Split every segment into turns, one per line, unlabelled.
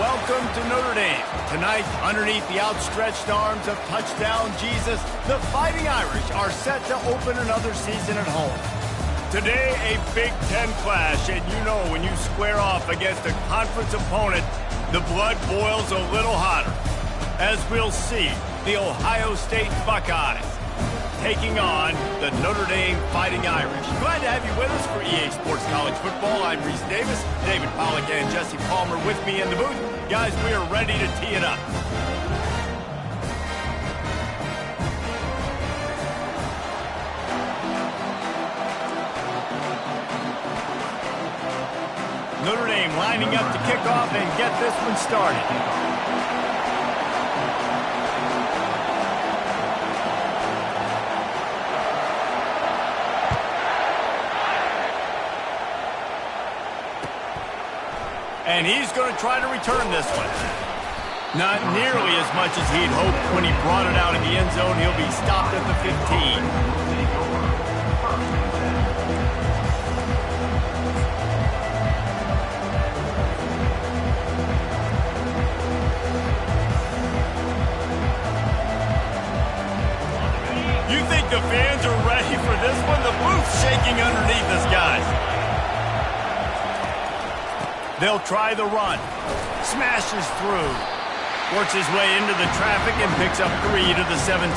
Welcome to Notre Dame. Tonight, underneath the outstretched arms of touchdown Jesus, the Fighting Irish are set to open another season at home. Today, a Big Ten clash, and you know when you square off against a conference opponent, the blood boils a little hotter. As we'll see, the Ohio State Buckeyes taking on the Notre Dame Fighting Irish. Glad to have you with us for EA Sports College Football. I'm Reese Davis, David Pollack and Jesse Palmer with me in the booth. Guys, we are ready to tee it up. Notre Dame lining up to kick off and get this one started. And he's going to try to return this one. Not nearly as much as he'd hoped when he brought it out of the end zone. He'll be stopped at the 15. You think the fans are ready for this one? The booth's shaking underneath us, guys. They'll try the run. Smashes through. Works his way into the traffic and picks up 3 to the 17.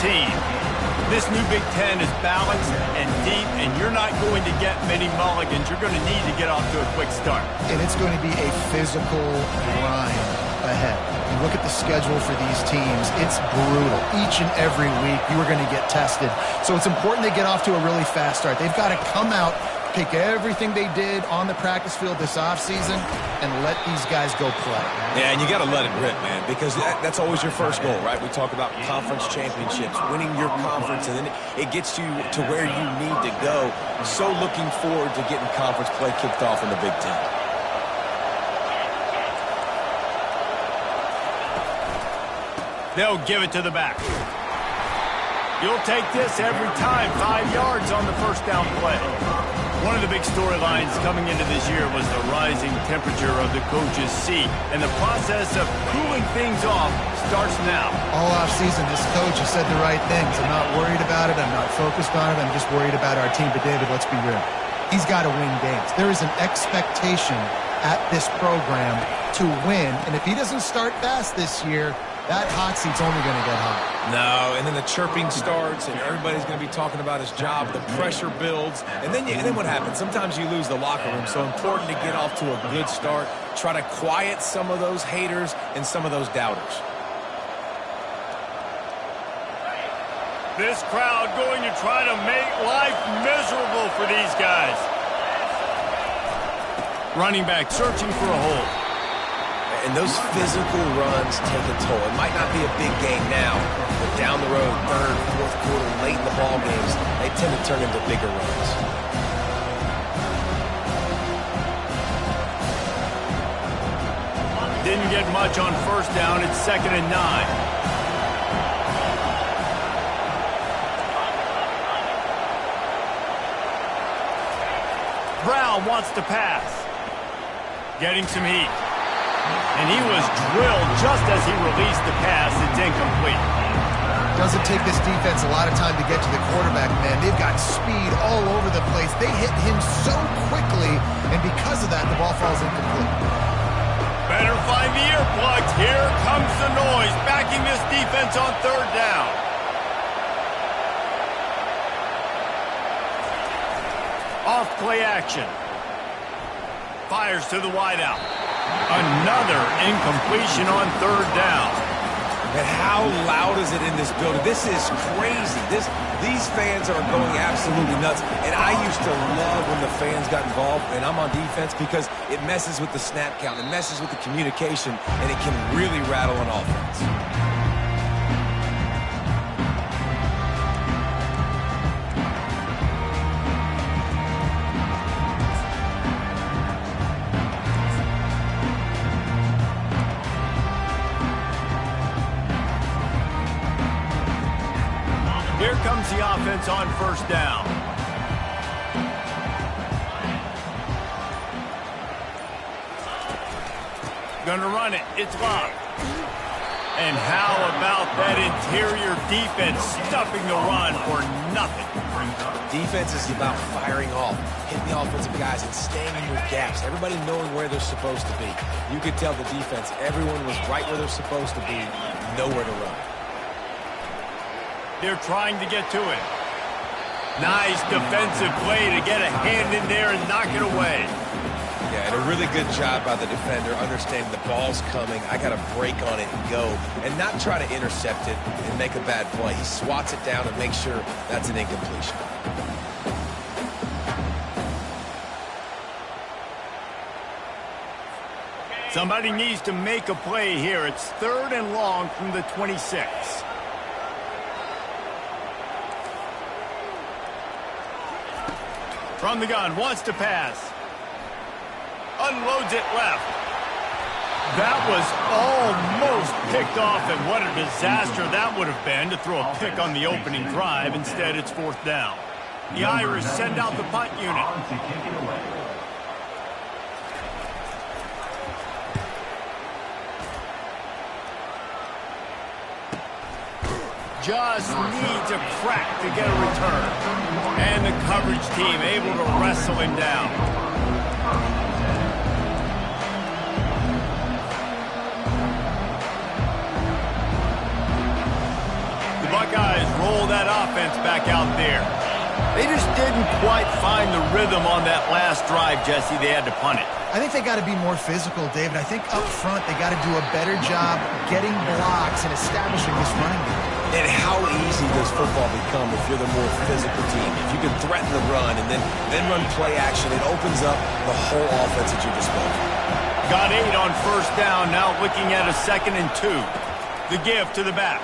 This new Big Ten is balanced and deep, and you're not going to get many mulligans. You're going to need to get off to a quick start.
And it's going to be a physical grind ahead. You look at the schedule for these teams, it's brutal. Each and every week, you are going to get tested. So it's important they get off to a really fast start. They've got to come out, take everything they did on the practice field this offseason, and let these guys go play.
Yeah, and you got to let it rip, man, because that's always your first goal, right? We talk about conference championships, winning your conference, and then it gets you to where you need to go. So looking forward to getting conference play kicked off in the Big Ten.
They'll give it to the back. You'll take this every time. 5 yards on the first down play. One of the big storylines coming into this year was the rising temperature of the coach's seat. And the process of cooling things off starts now.
All offseason, this coach has said the right things. I'm not worried about it. I'm not focused on it. I'm just worried about our team. But, David, let's be real. He's got to win games. There is an expectation at this program to win. And if he doesn't start fast this year, that hot seat's only going to get hot.
No, and then the chirping starts, and everybody's going to be talking about his job. The pressure builds, and then what happens? Sometimes you lose the locker room, so important to get off to a good start. Try to quiet some of those haters and some of those doubters.
This crowd going to try to make life miserable for these guys. Running back searching for a hole.
And those physical runs take a toll. It might not be a big game now, but down the road, third, fourth quarter, late in the ball games, they tend to turn into bigger runs.
Didn't get much on first down. It's 2nd and 9. Brown wants to pass. Getting some heat. And he was drilled just as he released the pass. It's incomplete.
Doesn't take this defense a lot of time to get to the quarterback, man. They've got speed all over the place. They hit him so quickly, and because of that, the ball falls incomplete.
Better find the earplugs. Here comes the noise, backing this defense on 3rd down. Off play action. Fires to the wideout. Another incompletion on 3rd down.
And how loud is it in this building? This is crazy. These fans are going absolutely nuts. And I used to love when the fans got involved, and I'm on defense, because it messes with the snap count. It messes with the communication, and it can really rattle an offense.
Here comes the offense on 1st down. Gonna run it. It's locked. And how about that interior defense stuffing the run for nothing?
Defense is about firing off, hitting the offensive guys, and staying in your gaps. Everybody knowing where they're supposed to be. You could tell the defense, everyone was right where they're supposed to be, nowhere to run.
They're trying to get to it. Nice defensive play to get a hand in there and knock it away.
Yeah, and a really good job by the defender, understanding the ball's coming. I got to break on it and go, and not try to intercept it and make a bad play. He swats it down and makes sure that's an incompletion.
Somebody needs to make a play here. It's 3rd and long from the 26. From the gun, wants to pass. Unloads it left. That was almost picked off, and what a disaster that would have been to throw a pick on the opening drive. Instead, it's 4th down. The Irish send out the punt unit. Just needs a crack to get a return. And the coverage team able to wrestle him down. The Buckeyes roll that offense back out there. They just didn't quite find the rhythm on that last drive, Jesse. They had to punt it.
I think they got to be more physical, David. I think up front they got to do a better job getting blocks and establishing this running game.
And how easy does football become if you're the more physical team? If you can threaten the run and then run play action, it opens up the whole offense at your disposal.
Got 8 on 1st down, now looking at a 2nd and 2. The give to the back.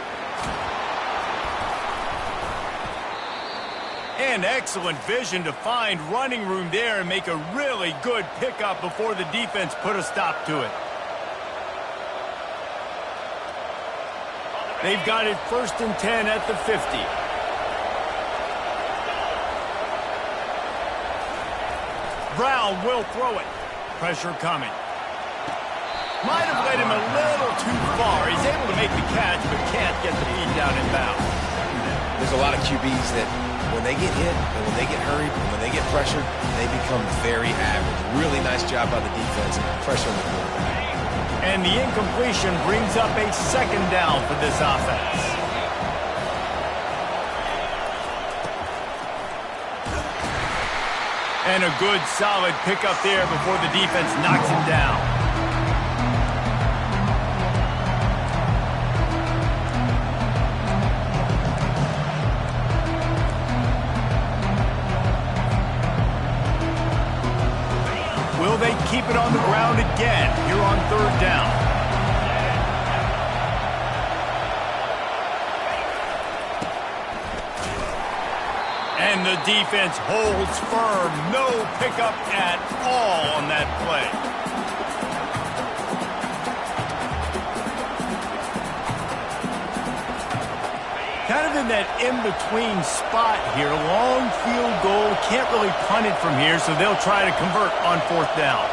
And excellent vision to find running room there and make a really good pickup before the defense put a stop to it. They've got it 1st and 10 at the 50. Brown will throw it. Pressure coming. Might have led him a little too far. He's able to make the catch, but can't get the feet down in bounds.
There's a lot of QBs that when they get hit and when they get hurried and when they get pressured, they become very average. Really nice job by the defense, pressuring the quarterback.
And the incompletion brings up a 2nd down for this offense. And a good, solid pickup there before the defense knocks him down. Will they keep it on the ground again here on 3rd down? And the defense holds firm. No pickup at all on that play. Kind of in that in-between spot here. Long field goal. Can't really punt it from here, so they'll try to convert on 4th down.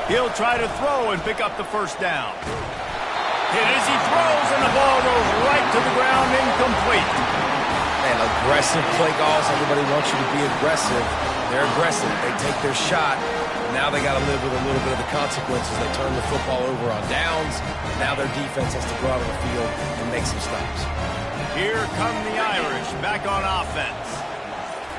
He'll try to throw and pick up the 1st down. Hit as he throws, and the ball goes right to the ground, incomplete.
Man, aggressive play calls. Everybody wants you to be aggressive. They're aggressive. They take their shot. Now they got to live with a little bit of the consequences. They turn the football over on downs. Now their defense has to go out on the field and make some stops.
Here come the Irish back on offense.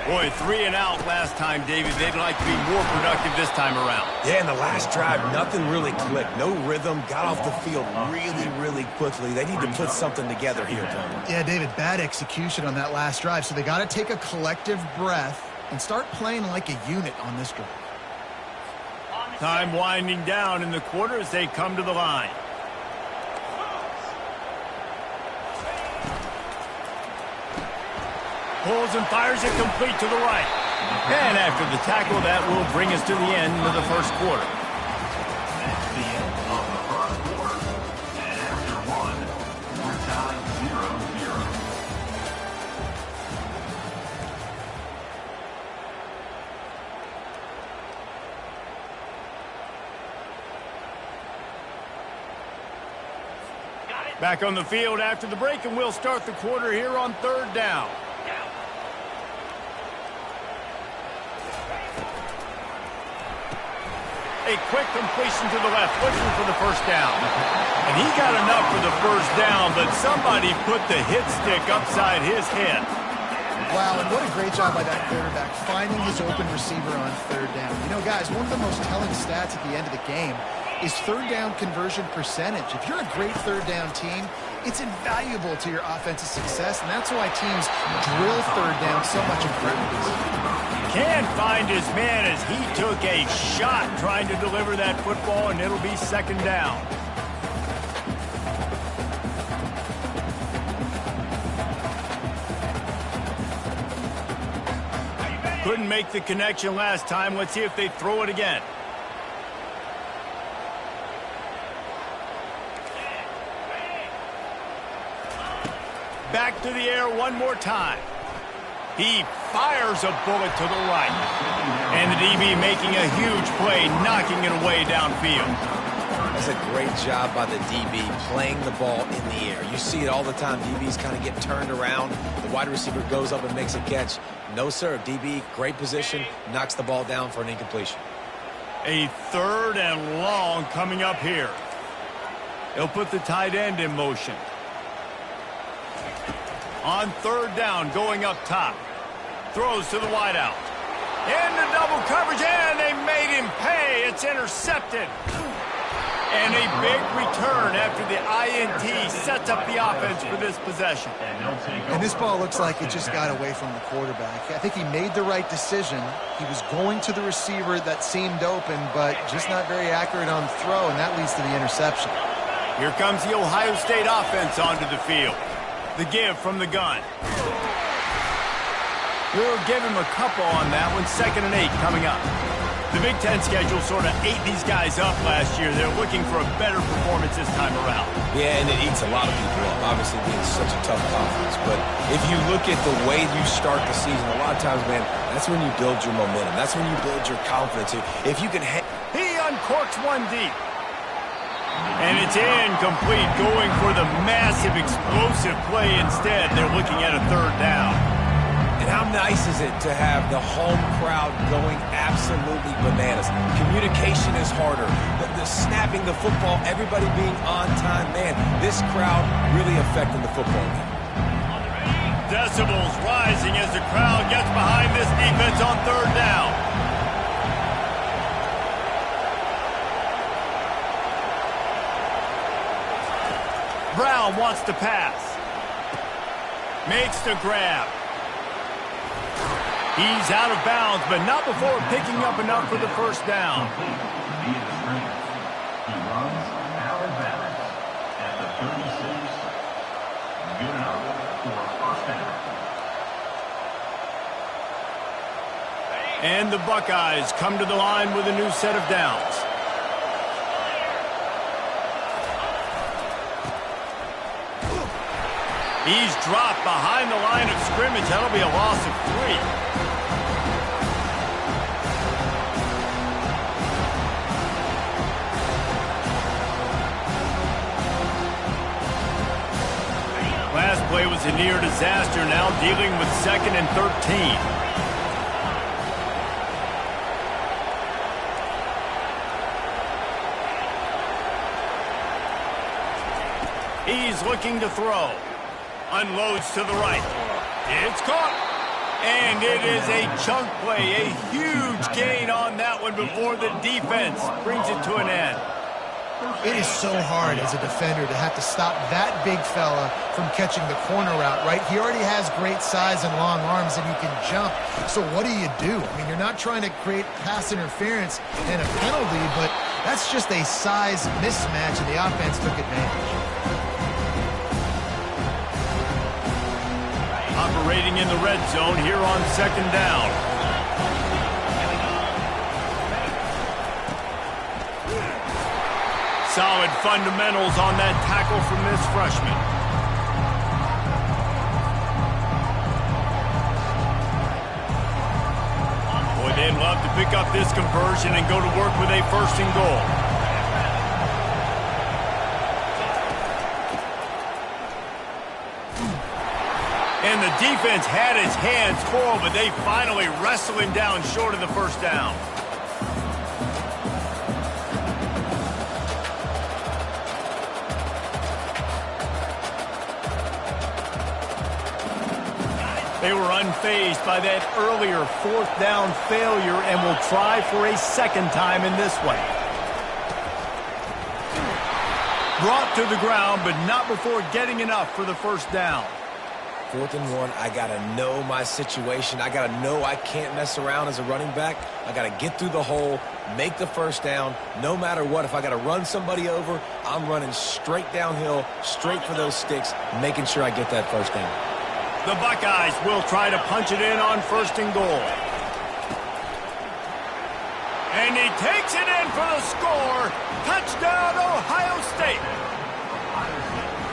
Boy, 3 and out last time, David. They'd like to be more productive this time around.
Yeah, in the last drive, nothing really clicked. No rhythm. Got off the field really, really quickly. They need to put something together here, Tony.
Yeah, David, bad execution on that last drive. So they got to take a collective breath and start playing like a unit on this drive.
Time winding down in the quarter as they come to the line. Pulls and fires it complete to the right. And after the tackle, that will bring us to the end of the 1st quarter.
That's the end of the 1st quarter. And after 1, we're tied 0-0.
Back on the field after the break, and we'll start the quarter here on 3rd down. A quick completion to the left, pushing for the 1st down. And he got enough for the 1st down, but somebody put the hit stick upside his head.
Wow, and what a great job by that quarterback, finding his open receiver on 3rd down. You know, guys, one of the most telling stats at the end of the game is 3rd down conversion percentage. If you're a great 3rd down team, it's invaluable to your offensive success, and that's why teams drill 3rd down so much in practice.
Can't find his man as he took a shot trying to deliver that football, and it'll be 2nd down. Couldn't make the connection last time. Let's see if they throw it again. Back to the air one more time. He fires a bullet to the right. And the DB making a huge play, knocking it away downfield.
That's a great job by the DB playing the ball in the air. You see it all the time. DBs kind of get turned around. The wide receiver goes up and makes a catch. No, sir. DB, great position, knocks the ball down for an incompletion.
A 3rd and long coming up here. They'll put the tight end in motion. On 3rd down, going up top. Throws to the wideout. Into double coverage, and they made him pay. It's intercepted. And a big return after the INT sets up the offense for this possession.
And this ball looks like it just got away from the quarterback. I think he made the right decision. He was going to the receiver that seemed open, but just not very accurate on the throw, and that leads to the interception.
Here comes the Ohio State offense onto the field. The give from the gun. We'll give him a couple on that one. 2nd and 8 coming up. The Big Ten schedule sort of ate these guys up last year. They're looking for a better performance this time around.
Yeah, and it eats a lot of people up, obviously being such a tough conference. But if you look at the way you start the season, a lot of times, man, that's when you build your momentum. That's when you build your confidence. If you can...
He uncorks one deep. And it's incomplete, going for the massive explosive play instead. They're looking at a 3rd down.
And how nice is it to have the home crowd going absolutely bananas? Communication is harder. The snapping the football, everybody being on time. Man, this crowd really affecting the football game.
Decibels rising as the crowd gets behind this defense on 3rd down. Brown wants to pass. Makes the grab. He's out of bounds, but not before picking up enough for the 1st down.
He runs out of bounds at the 36. Good enough for a 1st down.
And the Buckeyes come to the line with a new set of downs. He's dropped behind the line of scrimmage. That'll be a loss of 3. Last play was a near disaster, now dealing with 2nd and 13. He's looking to throw. Unloads to the right. It's caught. And it is a chunk play, a huge gain on that one before the defense brings it to an end.
It is so hard as a defender to have to stop that big fella from catching the corner route, right? He already has great size and long arms, and he can jump. So what do? I mean, you're not trying to create pass interference and a penalty, but that's just a size mismatch, and the offense took advantage.
Operating in the red zone here on 2nd down. Solid fundamentals on that tackle from this freshman. Boy, they'd love to pick up this conversion and go to work with a 1st and goal. And the defense had its hands full, but they finally wrestle him down short of the first down. They were unfazed by that earlier fourth down failure and will try for a second time in this way. Brought to the ground, but not before getting enough for the first down.
4th and 1, I got to know my situation. I got to know I can't mess around as a running back. I got to get through the hole, make the first down. No matter what, if I got to run somebody over, I'm running straight downhill, straight for those sticks, making sure I get that first down.
The Buckeyes will try to punch it in on 1st and goal. And he takes it in for the score. Touchdown, Ohio State.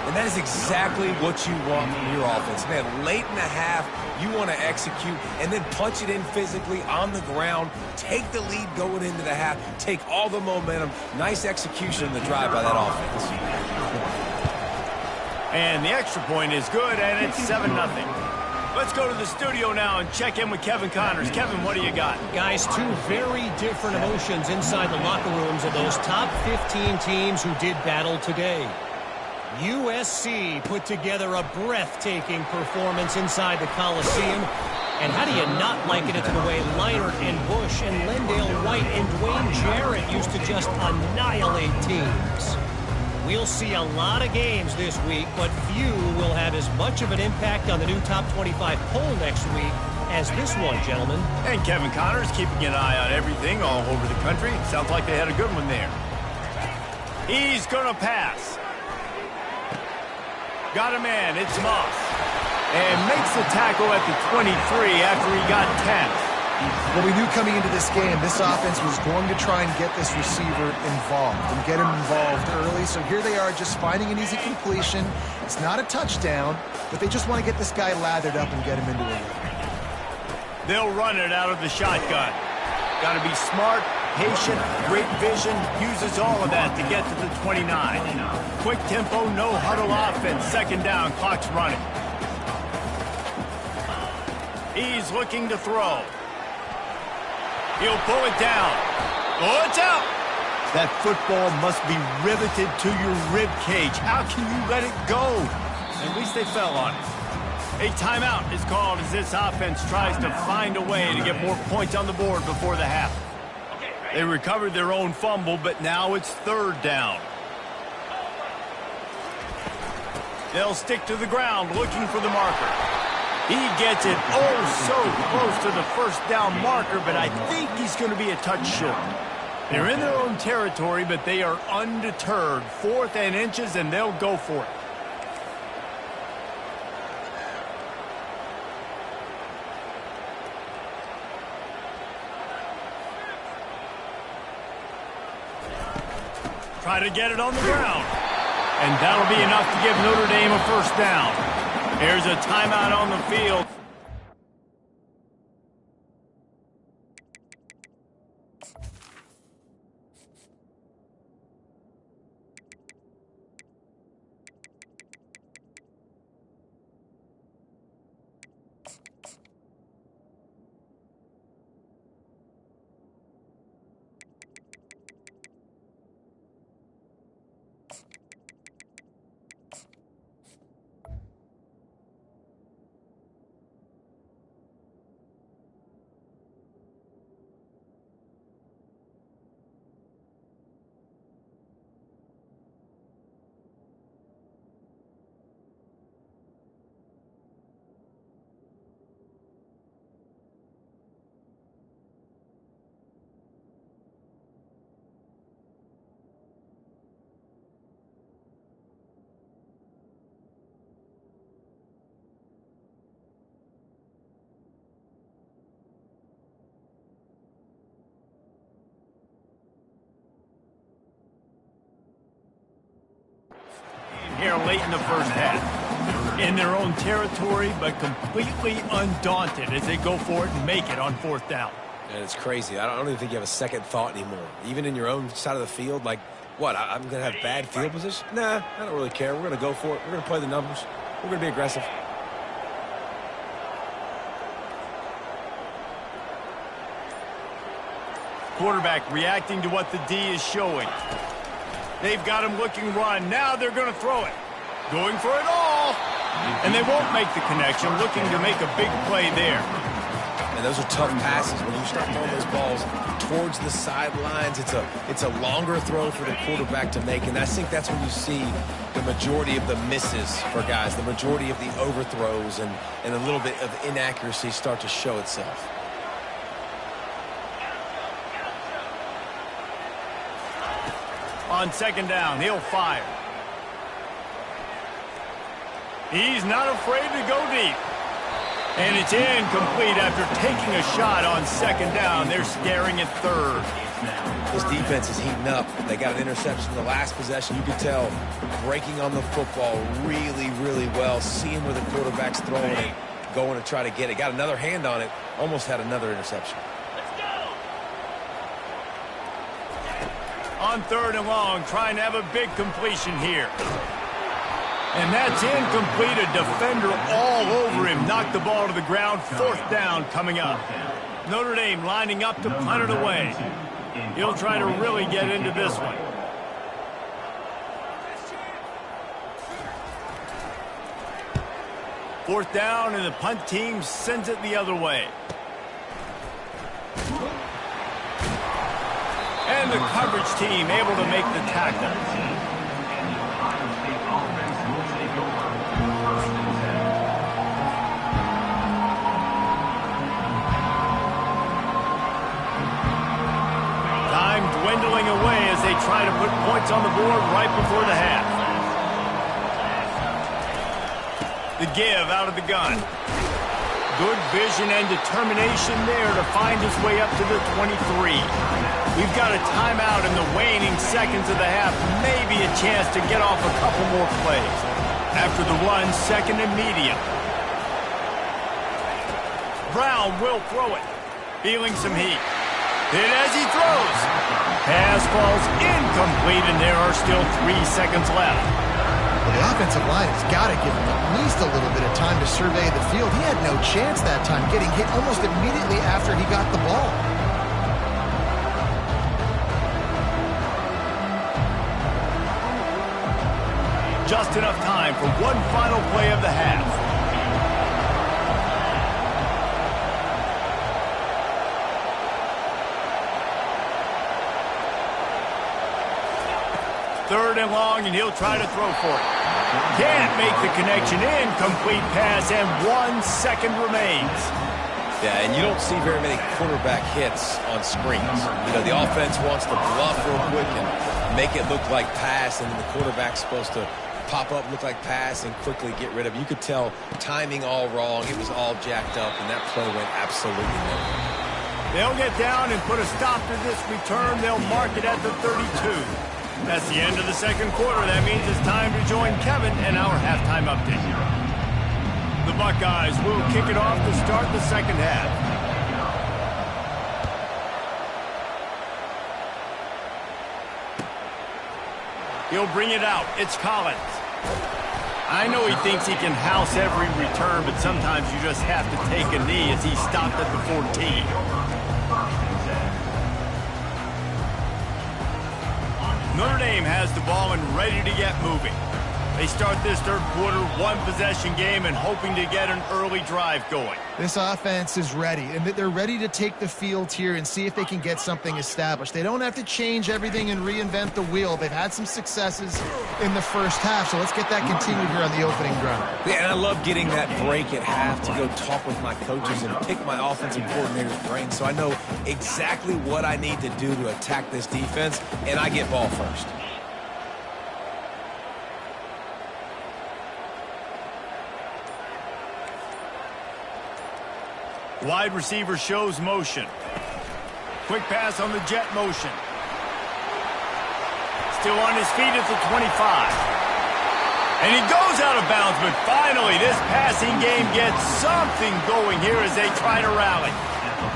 And that is exactly what you want from your offense. Man, late in the half, you want to execute and then punch it in physically on the ground. Take the lead going into the half. Take all the momentum. Nice execution in the drive by that offense.
And the extra point is good, and it's 7-0. Let's go to the studio now and check in with Kevin Connors. Kevin, what do you got?
Guys, two very different emotions inside the locker rooms of those top 15 teams who did battle today. USC put together a breathtaking performance inside the Coliseum. And how do you not like it? It's the way Leinart and Bush and Lendale White and Dwayne Jarrett used to just annihilate teams. We'll see a lot of games this week, but few will have as much of an impact on the new top 25 poll next week as this one, gentlemen.
And Kevin Connors keeping an eye on everything all over the country. Sounds like they had a good one there. He's going to pass. Got a man. It's Moss. And makes the tackle at the 23 after he got 10.
Well, we knew coming into this game, this offense was going to try and get this receiver involved and get him involved early. So here they are just finding an easy completion. It's not a touchdown, but they just want to get this guy lathered up and get him into a run.
They'll run it out of the shotgun. Got to be smart, patient, great vision, uses all of that to get to the 29. Quick tempo, no huddle offense. 2nd down, clock's running. He's looking to throw. He'll pull it down. Oh, it's out. That football must be riveted to your rib cage. How can you let it go? At least they fell on it. A timeout is called as this offense tries to find a way to get more points on the board before the half. They recovered their own fumble, but now it's 3rd down. They'll stick to the ground looking for the marker. He gets it so close to the 1st down marker, but I think he's going to be a touch short. They're in their own territory, but they are undeterred. 4th and inches, and they'll go for it. Try to get it on the ground. And that'll be enough to give Notre Dame a 1st down. There's a timeout on the field. Here late in the 1st half. In their own territory, but completely undaunted as they go for it and make it on 4th down.
And it's crazy. I don't even think you have a second thought anymore. Even in your own side of the field, like, what, I'm going to have bad field position? Nah, I don't really care. We're going to go for it. We're going to play the numbers. We're going to be aggressive.
quarterback reacting to what the D is showing. They've got him looking run. Now they're going to throw it. Going for it all. And they won't make the connection, looking to make a big play there.
And those are tough passes. When you start throwing those balls towards the sidelines, it's a longer throw for the quarterback to make. And I think that's when you see the majority of the misses for guys, the majority of the overthrows and a little bit of inaccuracy start to show itself.
On second down, he'll fire. He's not afraid to go deep. And it's incomplete after taking a shot on second down. They're staring at third.
This defense is heating up. They got an interception the last possession. You could tell breaking on the football really, really well, seeing where the quarterback's throwing it, going to try to get it. Got another hand on it, almost had another interception.
On third and long, trying to have a big completion here. And that's incomplete. A defender all over him. Knocked the ball to the ground. Fourth down coming up. Notre Dame lining up to punt it away. He'll try to really get into this one. Fourth down, and the punt team sends it the other way. And the coverage team able to make the tackle. Time dwindling away as they try to put points on the board right before the half. The give out of the gun. Good vision and determination there to find his way up to the 23. We've got a timeout in the waning seconds of the half. Maybe a chance to get off a couple more plays. After the run, second and medium. Brown will throw it. Feeling some heat. Hit as he throws. Pass falls incomplete, and there are still 3 seconds left.
Well, the offensive line has got to give him at least a little bit of time to survey the field. He had no chance that time, getting hit almost immediately after he got the ball.
Just enough time for one final play of the half. Third and long, and he'll try to throw for it. Can't make the connection. Incomplete pass, and 1 second remains.
Yeah, and you don't see very many quarterback hits on screens. You know, the offense wants to bluff real quick and make it look like pass, and then the quarterback's supposed to pop up, look like pass, and quickly get rid of it. You could tell timing all wrong. It was all jacked up, and that play went absolutely nowhere.
They'll get down and put a stop to this return. They'll mark it at the 32. That's the end of the second quarter. That means it's time to join Kevin in our halftime update. The Buckeyes will kick it off to start the second half. He'll bring it out. It's Collins. I know he thinks he can house every return, but sometimes you just have to take a knee as he stopped at the 14. Notre Dame has the ball and ready to get moving. They start this third quarter, one-possession game, and hoping to get an early drive going.
This offense is ready, and they're ready to take the field here and see if they can get something established. They don't have to change everything and reinvent the wheel. They've had some successes in the first half, so let's get that continued here on the opening drive.
Yeah, and I love getting that break at half to go talk with my coaches and pick my offensive coordinator's brain so I know exactly what I need to do to attack this defense, and I get ball first.
Wide receiver shows motion. Quick pass on the jet motion. Still on his feet at the 25. And he goes out of bounds, but finally this passing game gets something going here as they try to rally.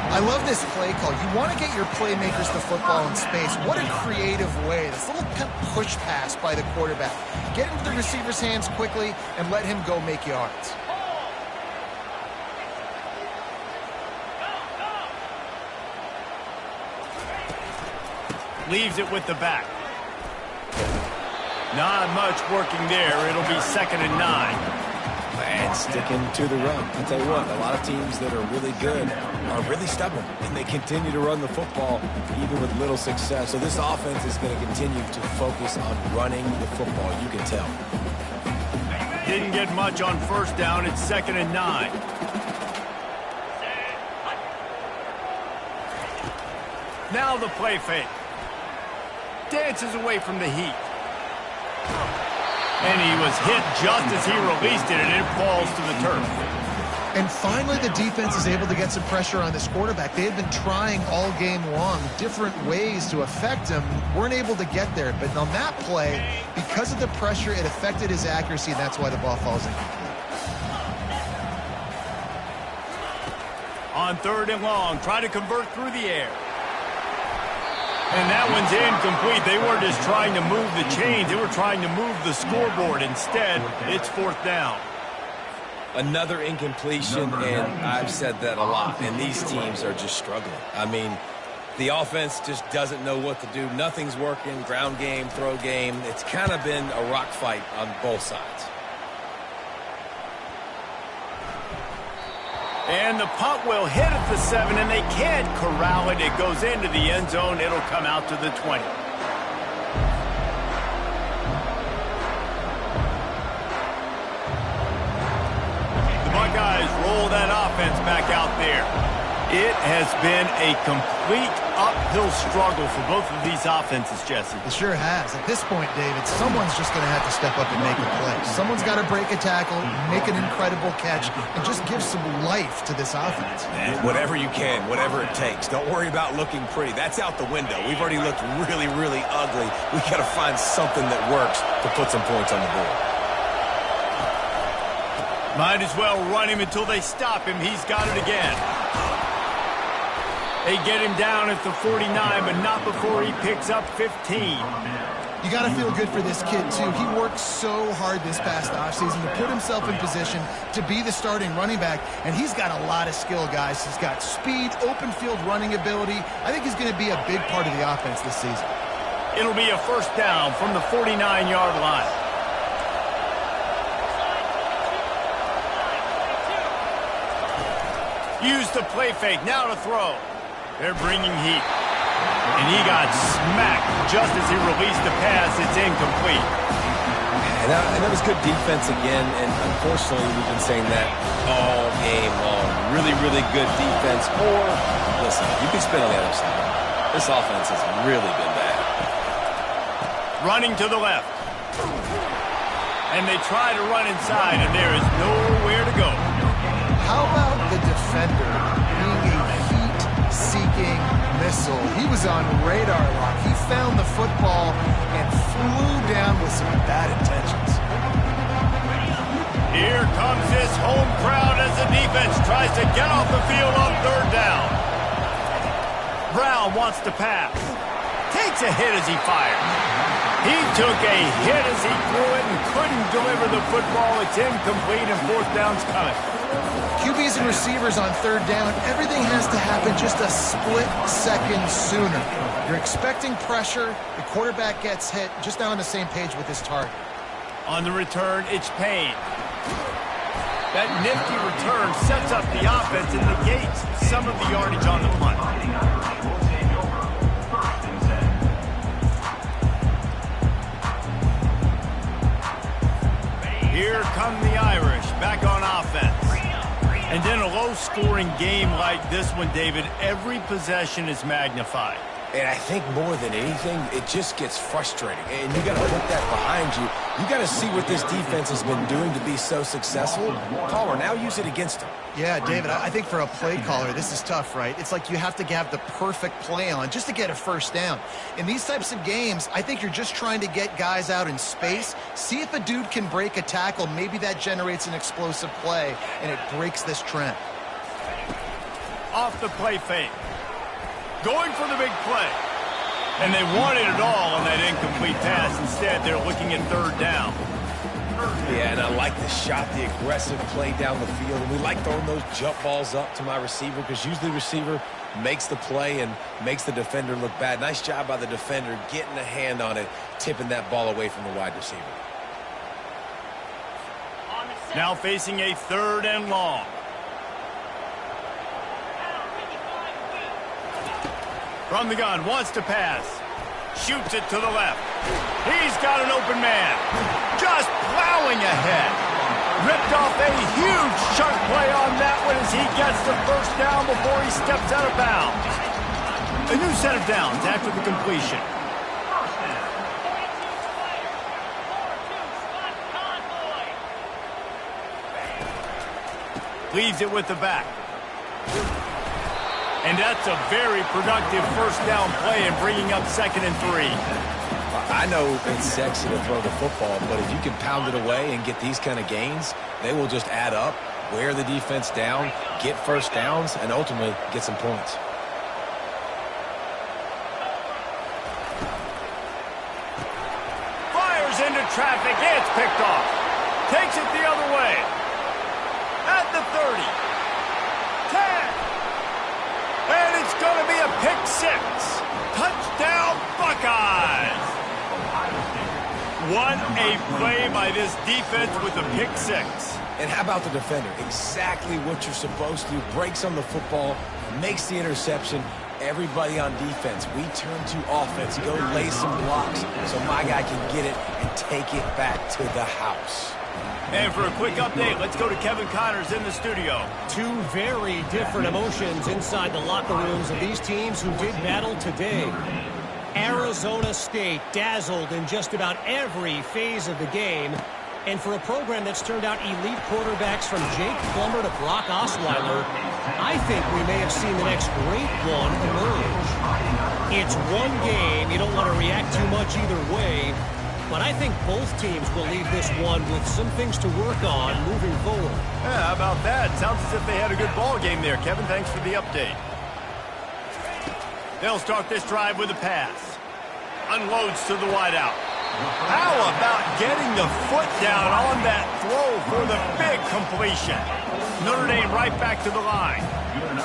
I love this play call. You want to get your playmakers the football in space. What a creative way. This little push pass by the quarterback. Get into the receiver's hands quickly and let him go make yards.
Leaves it with the back. Not much working there. It'll be 2nd and 9.
And sticking to the run. I'll tell you what, a lot of teams that are really good are really stubborn, and they continue to run the football even with little success. So this offense is going to continue to focus on running the football. You can tell.
Didn't get much on 1st down. It's 2nd and 9. Now the play fake. Dances away from the heat. And he was hit just as he released it, and it falls to the turf.
And finally, the defense is able to get some pressure on this quarterback. They had been trying all game long different ways to affect him. Weren't able to get there. But on that play, because of the pressure, it affected his accuracy, and that's why the ball falls incomplete.
On 3rd and long, try to convert through the air. And that one's incomplete. They weren't just trying to move the chains. They were trying to move the scoreboard. Instead, it's 4th down.
Another incompletion, and I've said that a lot, and these teams are just struggling. I mean, the offense just doesn't know what to do. Nothing's working. Ground game, throw game. It's kind of been a rock fight on both sides.
And the punt will hit at the 7, and they can't corral it. It goes into the end zone. It'll come out to the 20. The Buckeyes roll that offense back out there. It has been a complete uphill struggle for both of these offenses, Jesse.
It sure has. At this point, David, someone's just going to have to step up and make a play. Someone's got to break a tackle, make an incredible catch, and just give some life to this offense.
And whatever you can, whatever it takes. Don't worry about looking pretty. That's out the window. We've already looked really, really ugly. We got to find something that works to put some points on the board.
Might as well run him until they stop him. He's got it again. They get him down at the 49, but not before he picks up 15.
You got to feel good for this kid, too. He worked so hard this past offseason to put himself in position to be the starting running back, and he's got a lot of skill, guys. He's got speed, open field running ability. I think he's going to be a big part of the offense this season.
It'll be a 1st down from the 49-yard line. Use the play fake, now to throw. They're bringing heat. And he got smacked just as he released the pass. It's incomplete.
And that was good defense again, and unfortunately we've been saying that all game long. Really, really good defense. Or, listen, you can spin on the other side. This offense has really been bad.
Running to the left. And they try to run inside, and there is nowhere to go.
How about the defender being a heat-seeking missile? He was on radar lock. He found the football and flew down with some bad intentions.
Here comes this home crowd as the defense tries to get off the field on 3rd down. Brown wants to pass. Takes a hit as he fires. He took a hit as he threw it and couldn't deliver the football. It's incomplete, and 4th down's coming.
QBs and receivers on 3rd down, everything has to happen just a split second sooner. You're expecting pressure, the quarterback gets hit, just not on the same page with his target.
On the return, it's Payne. That nifty return sets up the offense and negates some of the yardage on the punt. Here come the Irish, back on offense. And in a low-scoring game like this one, David, every possession is magnified.
And I think more than anything, it just gets frustrating. And you got to put that behind you. You got to see what this defense has been doing to be so successful. Caller, now use it against them.
Yeah, David, I think for a play caller, this is tough, right? It's like you have to have the perfect play on just to get a 1st down. In these types of games, I think you're just trying to get guys out in space, see if a dude can break a tackle. Maybe that generates an explosive play, and it breaks this trend.
Off the play fake. Going for the big play. And they wanted it all on that incomplete pass. Instead, they're looking at 3rd down.
Yeah, and I like the shot, the aggressive play down the field. And we like throwing those jump balls up to my receiver because usually the receiver makes the play and makes the defender look bad. Nice job by the defender getting a hand on it, tipping that ball away from the wide receiver.
Now facing a 3rd and long. From the gun, wants to pass. Shoots it to the left. He's got an open man. Just plowing ahead. Ripped off a huge chunk play on that one as he gets the 1st down before he steps out of bounds. A new set of downs after the completion. Leaves it with the back. And that's a very productive 1st down play and bringing up 2nd and 3.
I know it's sexy to throw the football, but if you can pound it away and get these kind of gains, they will just add up, wear the defense down, get 1st downs, and ultimately get some points.
Fires into traffic. It's picked off. Takes it the other way. At the 30. 10. And it's going to be a pick 6. Touchdown, Buckeyes. What a play by this defense with a pick 6.
And how about the defender? Exactly what you're supposed to do. Breaks on the football, makes the interception. Everybody on defense, we turn to offense. Go lay some blocks so my guy can get it and take it back to the house.
And for a quick update, let's go to Kevin Connors in the studio.
2 very different emotions inside the locker rooms of these teams who did battle today. Arizona State dazzled in just about every phase of the game. And for a program that's turned out elite quarterbacks from Jake Plummer to Brock Osweiler, I think we may have seen the next great one emerge. It's one game. You don't want to react too much either way. But I think both teams will leave this one with some things to work on moving forward.
Yeah, how about that? Sounds as if they had a good ball game there, Kevin. Thanks for the update. They'll start this drive with a pass. Unloads to the wideout. How about getting the foot down on that throw for the big completion? Notre Dame right back to the line.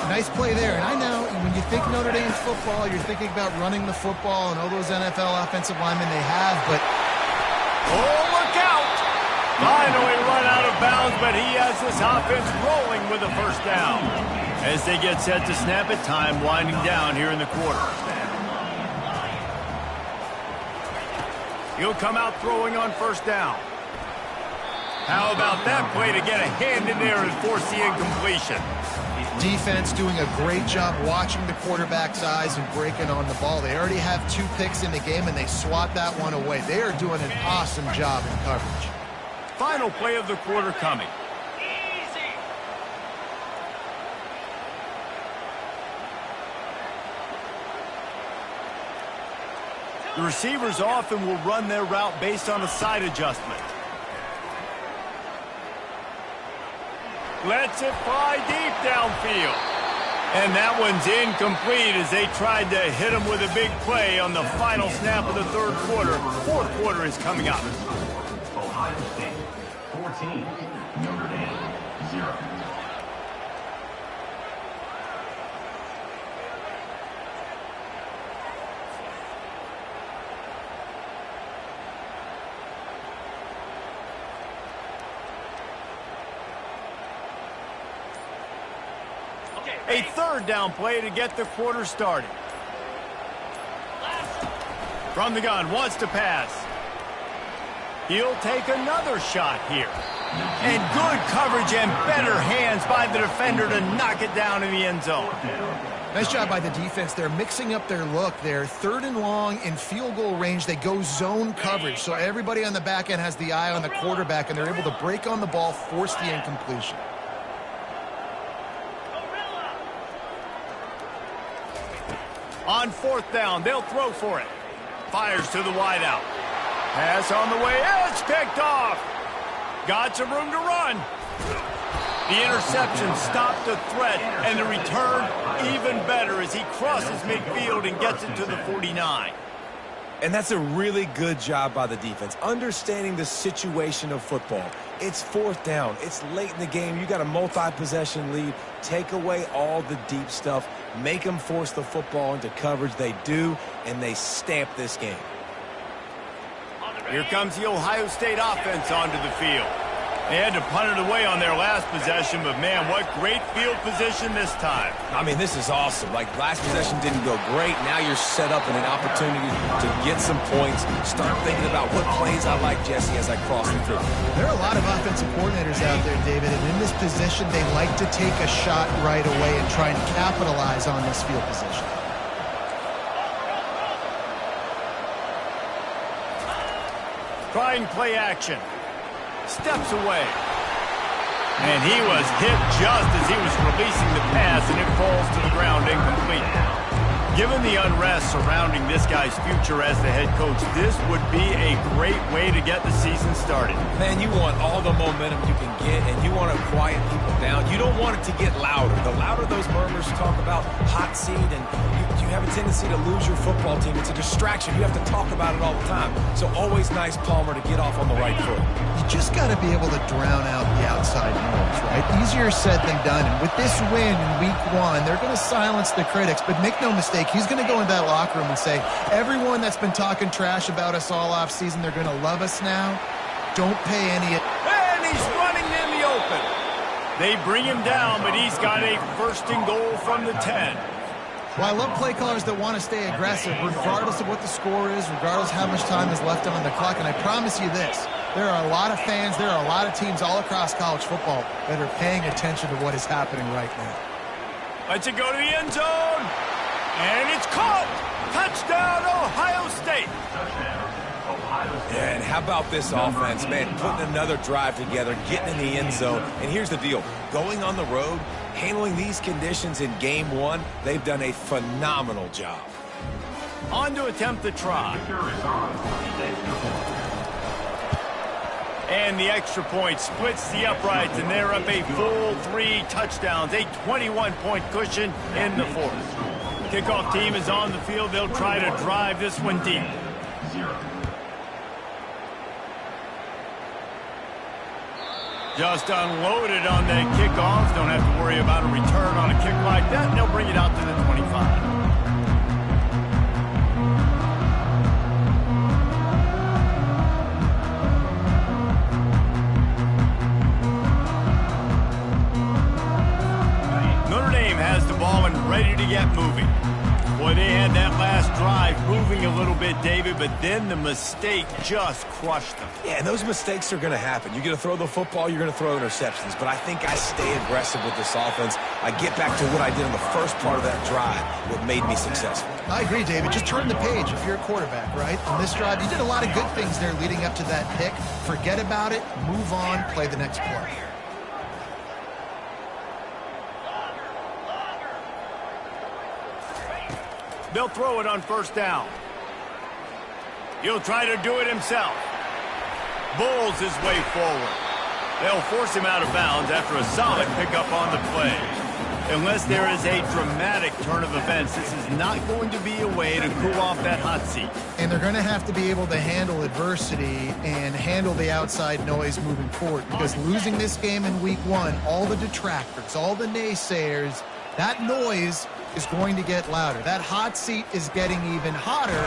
Nice play there. And I know when you think Notre Dame football, you're thinking about running the football and all those NFL offensive linemen they have, but
oh, look out! Finally run out of bounds, but he has this offense rolling with a 1st down. As they get set to snap it, time winding down here in the quarter. He'll come out throwing on 1st down. How about that play to get a hand in there and force the incompletion?
defense doing a great job watching the quarterback's eyes and breaking on the ball. They already have 2 picks in the game, and they swat that one away. They are doing an awesome job in coverage.
Final play of the quarter coming. The receivers often will run their route based on a side adjustment. Lets it fly deep downfield. And that one's incomplete as they tried to hit him with a big play on the final snap of the 3rd quarter. 4th quarter is coming up.
Ohio State 14, Notre Dame 0.
A 3rd down play to get the quarter started. From the gun, wants to pass. He'll take another shot here. And good coverage and better hands by the defender to knock it down in the end zone.
Nice job by the defense. They're mixing up their look. They're 3rd and long in field goal range. They go zone coverage. So everybody on the back end has the eye on the quarterback, and they're able to break on the ball, force the incompletion.
On 4th down, they'll throw for it. Fires to the wideout. Pass on the way. It's picked off. Got some room to run. The interception stopped the threat, and the return even better as he crosses midfield and gets it to the 49.
And that's a really good job by the defense, understanding the situation of football. It's fourth down. It's late in the game. You got a multi-possession lead. Take away all the deep stuff. Make them force the football into coverage. They do, and they stamp this game.
Here comes the Ohio State offense onto the field. They had to punt it away on their last possession, but man, what great field position this time.
I mean, this is awesome. Like, last possession didn't go great. Now you're set up in an opportunity to get some points. Start thinking about what plays I like, Jesse, as I cross the field.
There are a lot of offensive coordinators out there, David, and in this position, they like to take a shot right away and try and capitalize on this field position.
Trying play action. Steps away. And he was hit just as he was releasing the pass, and it falls to the ground incomplete. Given the unrest surrounding this guy's future as the head coach, this would be a great way to get the season started.
Man, you want all the momentum you can get, and you want to quiet people down. You don't want it to get louder. The louder those murmurs talk about hot seat, and you have a tendency to lose your football team. It's a distraction. You have to talk about it all the time. So always nice, Palmer, to get off on the right foot.
You just got to be able to drown out the outside noise, right? Easier said than done. And with this win in week 1, they're going to silence the critics. But make no mistake, he's going to go into that locker room and say, everyone that's been talking trash about us all offseason, they're going to love us now. Don't pay any...
And he's running in the open. They bring him down, but he's got a first and goal from the 10.
Well, I love play callers that want to stay aggressive, regardless of what the score is, regardless of how much time is left on the clock. And I promise you this, there are a lot of fans, there are a lot of teams all across college football that are paying attention to what is happening right now.
Let's it go to the end zone. And it's caught. Touchdown, Ohio State.
Yeah, and how about this offense, man? Putting another drive together, getting in the end zone. And here's the deal. Going on the road, handling these conditions in game 1, they've done a phenomenal job.
On to attempt the try. And the extra point splits the uprights, and they're up a full 3 touchdowns, a 21-point cushion in the 4th. Kickoff team is on the field. They'll try to drive this one deep. Just unloaded on that kickoff. Don't have to worry about a return on a kick like that. And they'll bring it out to the 25. Ready to get moving. Boy, they had that last drive moving a little bit, David, but then the mistake just crushed them.
Yeah, and those mistakes are going to happen. You're going to throw the football, you're going to throw interceptions, but I think I stay aggressive with this offense. I get back to what I did in the first part of that drive, what made me successful.
I agree, David. Just turn the page if you're a quarterback, right? On this drive, you did a lot of good things there leading up to that pick. Forget about it, move on, play the next play.
They'll throw it on first down. He'll try to do it himself. Bowls his way forward. They'll force him out of bounds after a solid pickup on the play. Unless there is a dramatic turn of events, this is not going to be a way to cool off that hot seat.
And they're going to have to be able to handle adversity and handle the outside noise moving forward, because losing this game in week 1, all the detractors, all the naysayers, that noise is going to get louder. That hot seat is getting even hotter.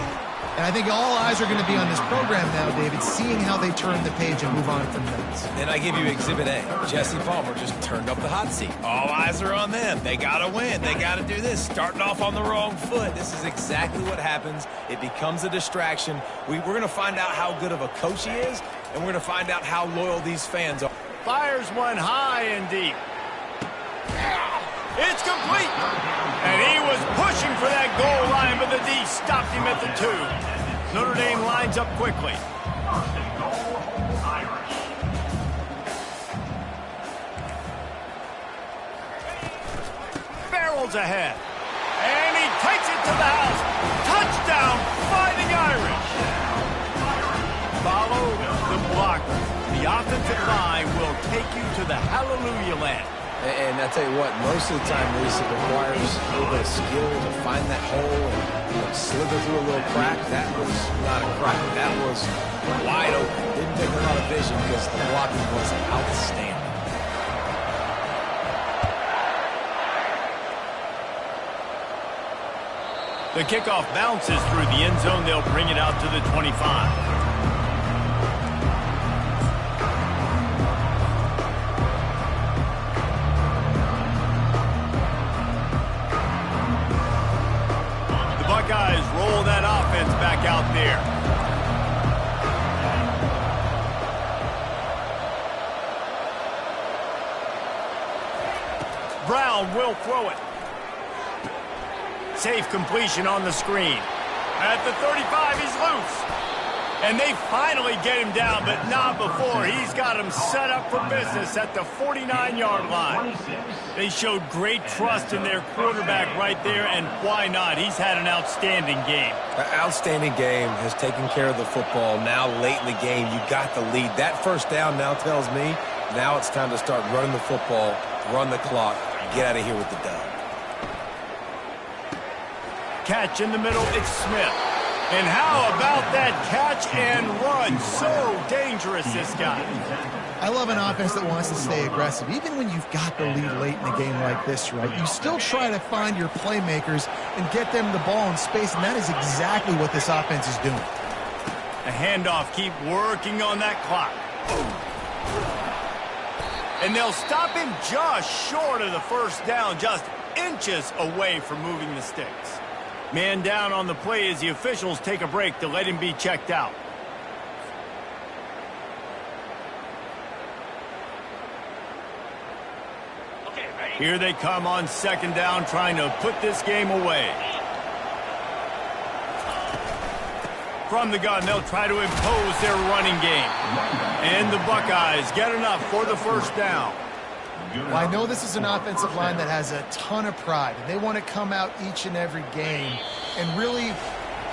And I think all eyes are going to be on this program now, David, seeing how they turn the page and move on from that.
Then I give you Exhibit A. Jesse Palmer just turned up the hot seat. All eyes are on them. They got to win. They got to do this. Starting off on the wrong foot. This is exactly what happens. It becomes a distraction. We're going to find out how good of a coach he is, and we're going to find out how loyal these fans are.
Fires one high and deep. It's complete. And he was pushing for that goal line, but the D stopped him at the 2. Notre Dame lines up quickly. Barrels ahead. And he takes it to the house. Touchdown, Fighting Irish. Follow the blocker. The offensive line will take you to the hallelujah land.
And I tell you what, most of the time, Reese, it requires a little bit of skill to find that hole and slither through a little crack. That was not a crack. That was wide open. Didn't take a lot of vision because the blocking was outstanding.
The kickoff bounces through the end zone. They'll bring it out to the 25. Buckeyes roll that offense back out there. Brown will throw it. Safe completion on the screen. At the 35, he's loose. And they finally get him down, but not before. He's got him set up for business at the 49-yard line. They showed great trust in their quarterback right there, and why not? He's had an outstanding game.
An outstanding game, has taken care of the football. Now late in the game, you got the lead. That first down now tells me now it's time to start running the football, run the clock, get out of here with the dub.
Catch in the middle, it's Smith. And how about that catch and run? So dangerous, this guy.
I love an offense that wants to stay aggressive. Even when you've got the lead late in a game like this, right, you still try to find your playmakers and get them the ball in space, and that is exactly what this offense is doing.
A handoff, keep working on that clock. And they'll stop him just short of the first down, just inches away from moving the sticks. Man down on the play as the officials take a break to let him be checked out. Here they come on second down, trying to put this game away. From the gun, they'll try to impose their running game. And the Buckeyes get enough for the first down.
Well, I know this is an offensive line that has a ton of pride, and they want to come out each and every game and really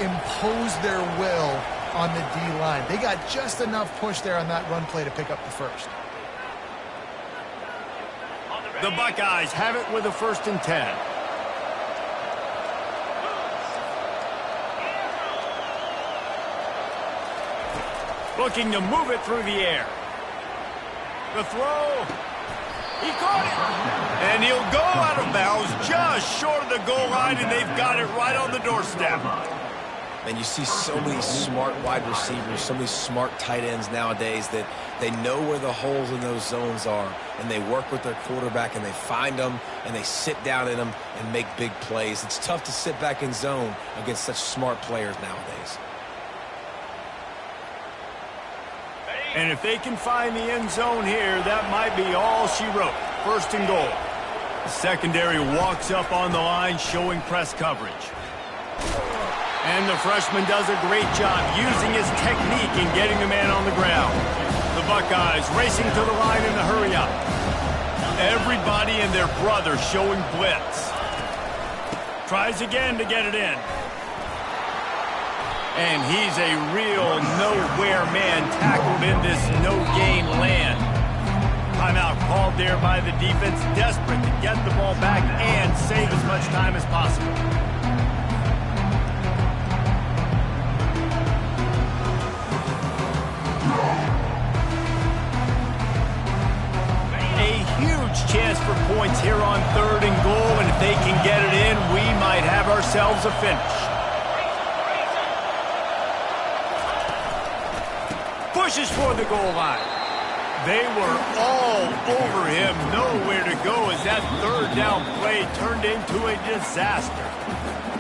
impose their will on the D-line. They got just enough push there on that run play to pick up the first.
The Buckeyes have it with a 1st and 10. Looking to move it through the air. The throw. He caught it. And he'll go out of bounds just short of the goal line, and they've got it right on the doorstep.
And you see so many smart wide receivers, so many smart tight ends nowadays that they know where the holes in those zones are, and they work with their quarterback, and they find them, and they sit down in them and make big plays. It's tough to sit back in zone against such smart players nowadays.
And if they can find the end zone here, that might be all she wrote. 1st and goal. The secondary walks up on the line, showing press coverage. And the freshman does a great job using his technique and getting the man on the ground. The Buckeyes racing to the line in the hurry up. Everybody and their brother showing blitz. Tries again to get it in. And he's a real nowhere man tackled in this no-gain land. Timeout called there by the defense, desperate to get the ball back and save as much time as possible. A huge chance for points here on 3rd and goal, and if they can get it in, we might have ourselves a finish. Pushes for the goal line. They were all over him, nowhere to go as that 3rd down play turned into a disaster.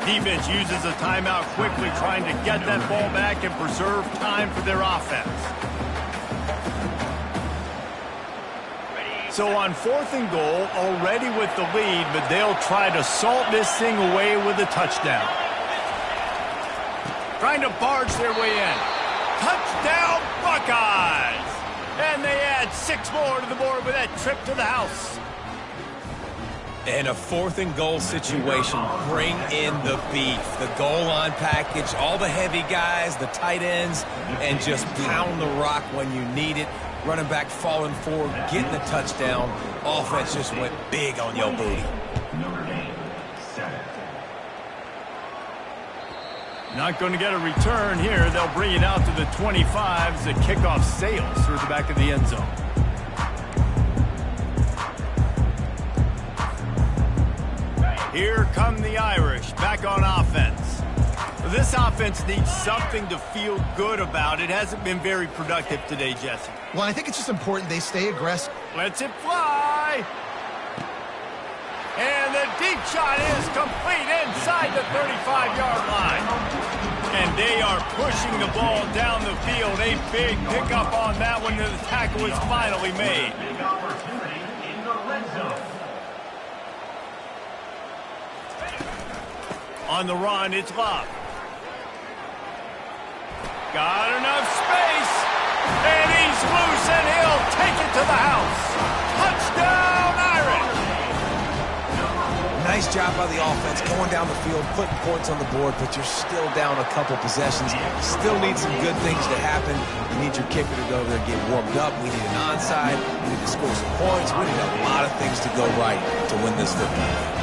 Defense uses a timeout quickly, trying to get that ball back and preserve time for their offense. So on 4th and goal, already with the lead, but they'll try to salt this thing away with a touchdown. Trying to barge their way in. Touchdown, Buckeyes! And they add 6 more to the board with that trip to the house.
And a 4th and goal situation. Bring in the beef. The goal line package, all the heavy guys, the tight ends, and just pound the rock when you need it. running back falling forward, getting the touchdown. Offense just went big on your booty.
Notre Dame, 7.
Not going to get a return here. They'll bring it out to the 25 as the kickoff sails through the back of the end zone. Here come the Irish back on offense. This offense needs something to feel good about. It hasn't been very productive today, Jesse.
Well, I think it's just important they stay aggressive.
Lets it fly. And the deep shot is complete inside the 35-yard line. And they are pushing the ball down the field. A big pickup on that one. The tackle is finally made.
Big opportunity in the red zone.
On the run, it's Love. Got enough space. And he's loose, and he'll take it to the house. Touchdown, Irish!
Nice job by the offense going down the field, putting points on the board, but you're still down a couple possessions. Still need some good things to happen. You need your kicker to go over there and get warmed up. We need an onside. We need to score some points. We need a lot of things to go right to win this football game.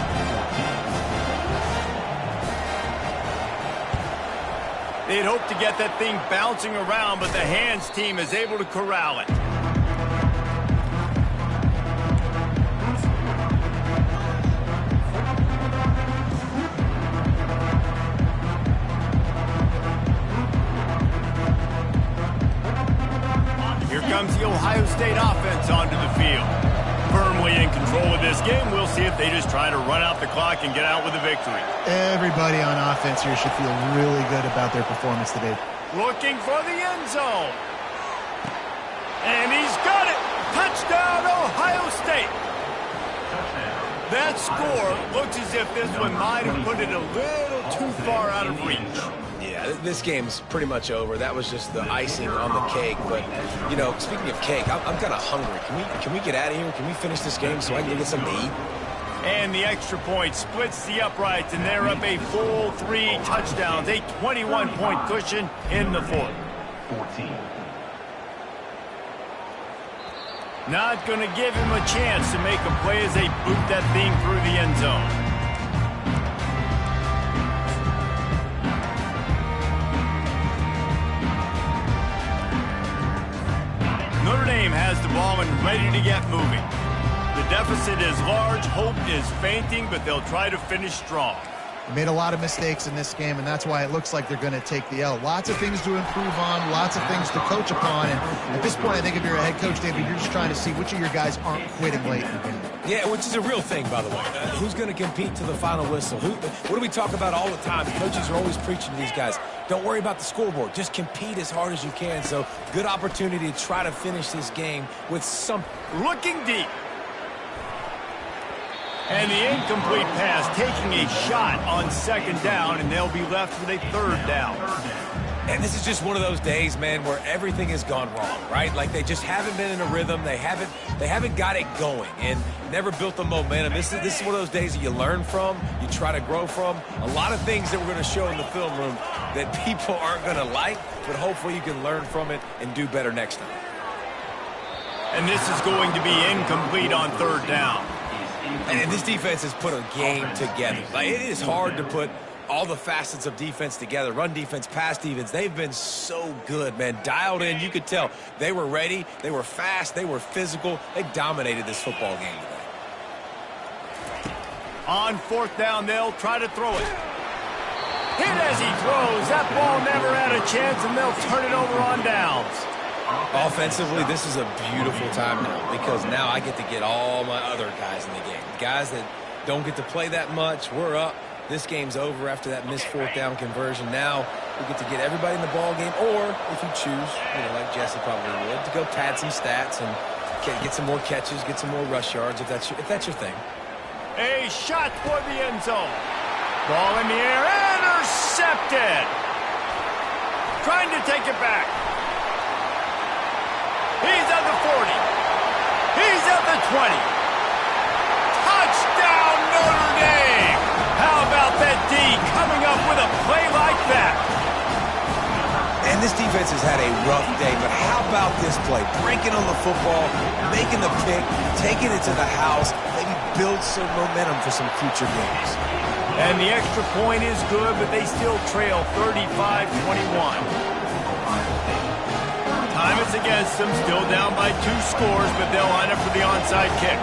They'd hope to get that thing bouncing around, but the hands team is able to corral it. Here comes the Ohio State offense onto the field. Firmly in control of this game. We'll see if they just try to run out the clock and get out with a victory.
Everybody on offense here should feel really good about their performance today.
Looking for the end zone. And he's got it. Touchdown, Ohio State. That score looks as if this one might have put it a little too far out of reach.
Yeah, this game's pretty much over. That was just the icing on the cake. But, you know, speaking of cake, I'm kind of hungry. Can we get out of here? Can we finish this game so I can get something to eat?
And the extra point splits the uprights, and they're up a full 3 touchdowns, a 21-point cushion in the fourth.
14.
Not going to give him a chance to make a play as they boot that thing through the end zone. Notre Dame has the ball and ready to get moving. The deficit is large, hope is fainting, but they'll try to finish strong.
They made a lot of mistakes in this game, and that's why it looks like they're going to take the L. Lots of things to improve on, lots of things to coach upon, and at this point, I think if you're a head coach, David, you're just trying to see which of your guys aren't quitting late in the game.
Yeah, which is a real thing, by the way. Who's going to compete to the final whistle? What do we talk about all the time? Coaches are always preaching to these guys. Don't worry about the scoreboard. Just compete as hard as you can. So, good opportunity to try to finish this game with some...
Looking deep. And the incomplete pass taking a shot on second down, and they'll be left with a third down.
And this is just one of those days, man, where everything has gone wrong, right? Like they just haven't been in a rhythm. They haven't got it going and never built the momentum. This is one of those days that you learn from, you try to grow from. A lot of things that we're going to show in the film room that people aren't going to like, but hopefully you can learn from it and do better next time.
And this is going to be incomplete on third down.
And this defense has put a game together. Like, it is hard to put all the facets of defense together. Run defense, pass defense. They've been so good, man. Dialed in. You could tell they were ready. They were fast. They were physical. They dominated this football game today.
On fourth down, they'll try to throw it. Hit as he throws. That ball never had a chance, and they'll turn it over on downs.
Offensively, this is a beautiful time now because now I get to get all my other guys in the game. Guys that don't get to play that much, we're up. This game's over after that missed fourth down conversion. Now we get to get everybody in the ball game, or if you choose, like Jesse probably would, to go pad some stats and get some more catches, get some more rush yards if that's your thing.
A shot for the end zone. Ball in the air, intercepted. Trying to take it back. He's at the 40. He's at the 20. Touchdown, Notre Dame. How about that D coming up with a play like that?
And And this defense has had a rough day, but how about this play? Breaking on the football, making the pick, taking it to the house, maybe build some momentum for some future games.
And the extra point is good, but they still trail 35-21. Time is against them, still down by 2 scores, but they'll line up for the onside kick.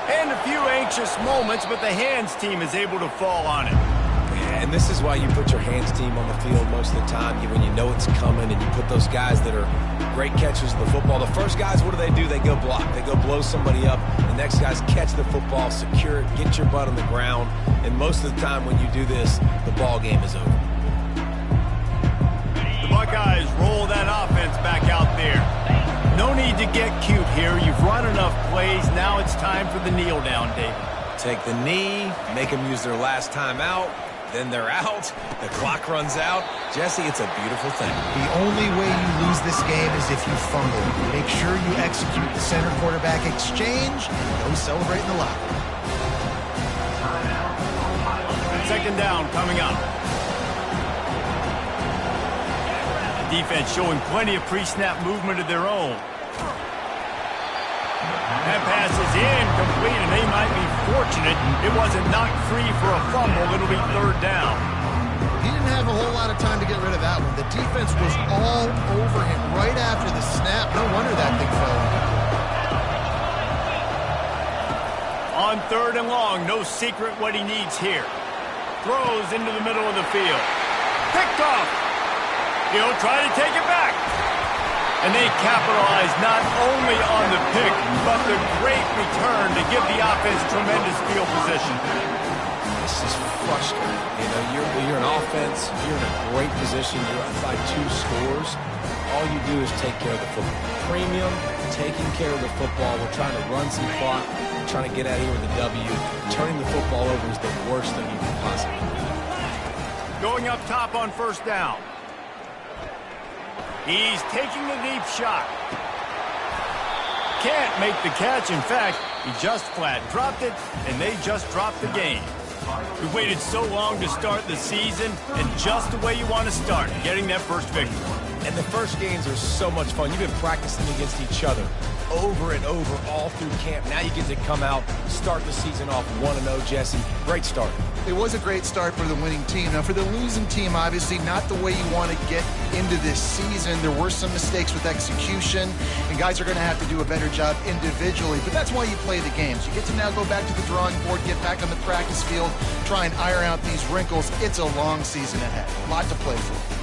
And a few anxious moments, but the hands team is able to fall on it.
Yeah, and this is why you put your hands team on the field most of the time, when you know it's coming, and you put those guys that are great catchers of the football. The first guys, what do? They go block. They go blow somebody up. The next guys catch the football, secure it, get your butt on the ground. And most of the time when you do this, the ball game is over.
The Buckeyes roll that offense back out there. No need to get cute here. You've run enough plays. Now it's time for the kneel down, David.
Take the knee, make them use their last time out. Then they're out. The clock runs out. Jesse, it's a beautiful thing.
The only way you lose this game is if you fumble. Make sure you execute the center quarterback exchange and go celebrate in the locker room.
Second down coming up. The defense showing plenty of pre-snap movement of their own. That pass is incomplete, and they might be fortunate it wasn't knocked free for a fumble. It'll be third down.
He didn't have a whole lot of time to get rid of that one. The defense was all over him right after the snap. No wonder that thing fell.
On third and long, no secret what he needs here. Throws into the middle of the field. Picked off. He'll try to take it back. And they capitalize not only on the pick, but the great return to give the offense tremendous field position.
This is frustrating. You're an offense. You're in a great position. You're up by 2 scores. All you do is take care of the football. Premium, taking care of the football. We're trying to run some clock. We're trying to get out of here with a W. Turning the football over is the worst thing you can possibly do.
Going up top on first down. He's taking the deep shot. Can't make the catch. In fact, he just flat dropped it, and they just dropped the game. We waited so long to start the season, and just the way you want to start, getting that first victory.
And the first games are so much fun. You've been practicing against each other over and over all through camp. Now you get to come out, start the season off 1-0, Jesse. Great start.
It was a great start for the winning team. Now, for the losing team, obviously not the way you want to get into this season. There were some mistakes with execution, and guys are going to have to do a better job individually. But that's why you play the games. You get to now go back to the drawing board, get back on the practice field, try and iron out these wrinkles. It's a long season ahead. A lot to play for.